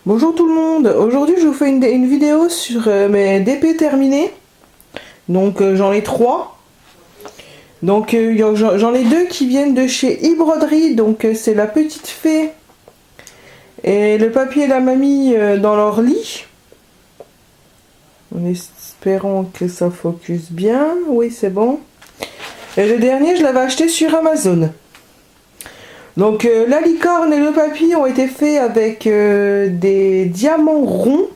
Bonjour tout le monde, aujourd'hui je vous fais une vidéo sur mes DP terminés. Donc j'en ai 3. Donc j'en ai 2 qui viennent de chez e-Broderie, donc c'est la petite fée et le papy et la mamie dans leur lit. En espérant que ça focus bien, oui c'est bon. Et le dernier je l'avais acheté sur Amazon. Donc la licorne et le papy ont été faits avec des diamants ronds.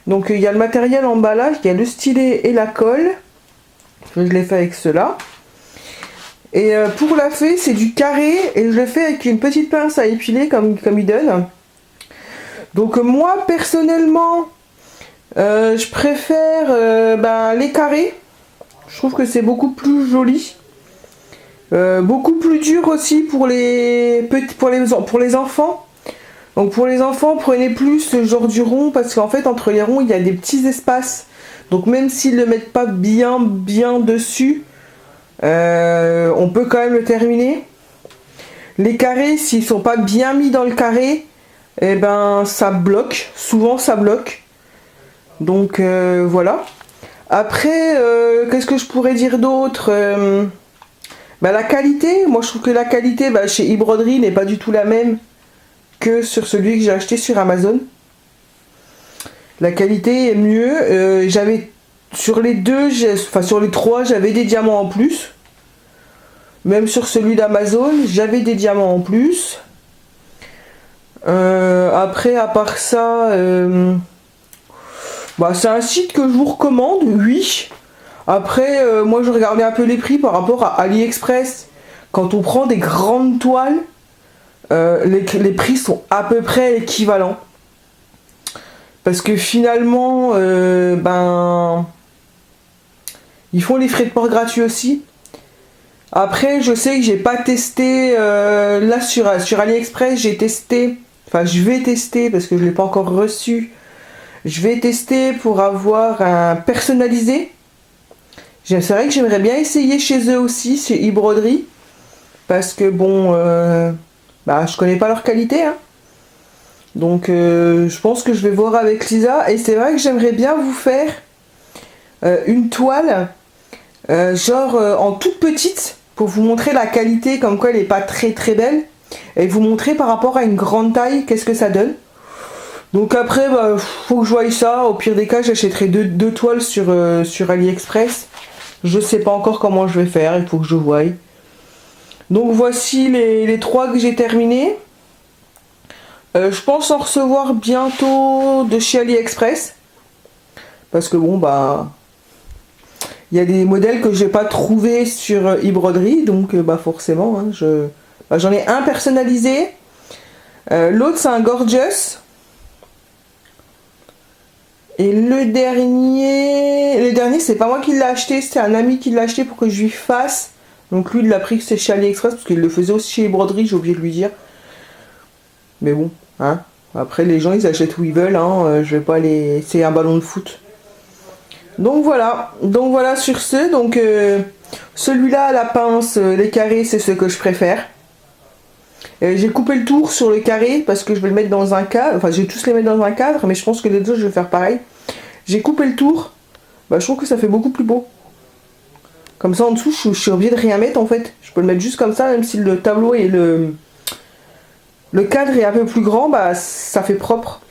Donc il y a le matériel emballage, il y a le stylet et la colle. Je l'ai fait avec cela. Et pour la fée c'est du carré et je l'ai fait avec une petite pince à épiler comme il donne. Donc moi personnellement je préfère les carrés. Je trouve que c'est beaucoup plus joli. Beaucoup plus dur aussi pour les enfants. Donc pour les enfants, prenez plus ce genre du rond parce qu'en fait entre les ronds il y a des petits espaces. Donc même s'ils ne le mettent pas bien dessus, on peut quand même le terminer. Les carrés, s'ils sont pas bien mis dans le carré, eh ben ça bloque. Souvent ça bloque. Donc voilà. Après, qu'est-ce que je pourrais dire d'autre la qualité, moi je trouve que la qualité chez e-Broderie n'est pas du tout la même que sur celui que j'ai acheté sur Amazon. La qualité est mieux. J'avais sur les deux, sur les 3, j'avais des diamants en plus. Même sur celui d'Amazon, j'avais des diamants en plus. Après, à part ça, c'est un site que je vous recommande, oui. Après, moi je regardais un peu les prix par rapport à AliExpress. Quand on prend des grandes toiles, les prix sont à peu près équivalents. Parce que finalement, ils font les frais de port gratuits aussi. Après, je sais que j'ai pas testé, là sur AliExpress, j'ai testé, enfin je vais tester parce que je l'ai pas encore reçu. Je vais tester pour avoir un personnalisé. C'est vrai que j'aimerais bien essayer chez eux aussi, chez e-Broderie. Parce que bon, je connais pas leur qualité. Hein. Donc je pense que je vais voir avec Lisa. Et c'est vrai que j'aimerais bien vous faire une toile, en toute petite, pour vous montrer la qualité, comme quoi elle n'est pas très belle. Et vous montrer par rapport à une grande taille, qu'est-ce que ça donne. Donc après, faut que je voie ça. Au pire des cas, j'achèterai deux toiles sur AliExpress. Je sais pas encore comment je vais faire, il faut que je voie. Donc voici les 3 que j'ai terminés. Je pense en recevoir bientôt de chez AliExpress. Parce que bon il y a des modèles que j'ai pas trouvé sur e-Broderie. Donc forcément, hein, j'en ai un personnalisé. L'autre c'est un Gorgeous. Et le dernier c'est pas moi qui l'ai acheté, c'est un ami qui l'a acheté pour que je lui fasse. Donc lui il l'a pris c'est chez AliExpress parce qu'il le faisait aussi chez e-Broderie, j'ai oublié de lui dire. Mais bon, hein. Après les gens ils achètent où ils veulent, hein. Je vais pas les. C'est un ballon de foot. Donc voilà sur ce, donc celui-là, la pince, les carrés, c'est ce que je préfère. J'ai coupé le tour sur le carré parce que je vais le mettre dans un cadre. Enfin, je vais tous les mettre dans un cadre, mais je pense que les autres, je vais faire pareil. J'ai coupé le tour. Je trouve que ça fait beaucoup plus beau. Comme ça, en dessous, je suis obligée de rien mettre en fait. Je peux le mettre juste comme ça, même si le tableau et le cadre est un peu plus grand, ça fait propre.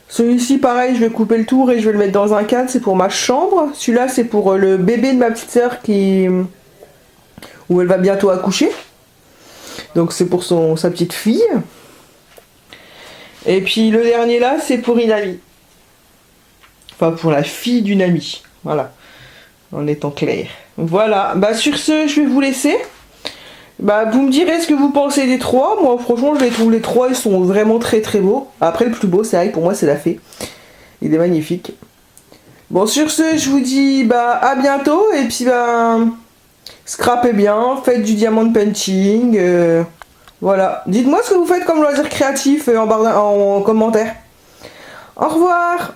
Celui-ci, pareil, je vais couper le tour et je vais le mettre dans un cadre. C'est pour ma chambre. Celui-là, c'est pour le bébé de ma petite sœur où elle va bientôt accoucher. Donc c'est pour sa petite fille. Et puis le dernier là, c'est pour une amie. Enfin pour la fille d'une amie. Voilà. En étant clair. Voilà. Sur ce, je vais vous laisser. Vous me direz ce que vous pensez des 3. Moi franchement, je les trouve les 3, ils sont vraiment très beaux. Après le plus beau, c'est vrai, pour moi c'est la fée. Il est magnifique. Bon, sur ce, je vous dis à bientôt. Et puis scrapez bien, faites du diamond painting. Voilà. Dites-moi ce que vous faites comme loisir créatif en commentaire. Au revoir.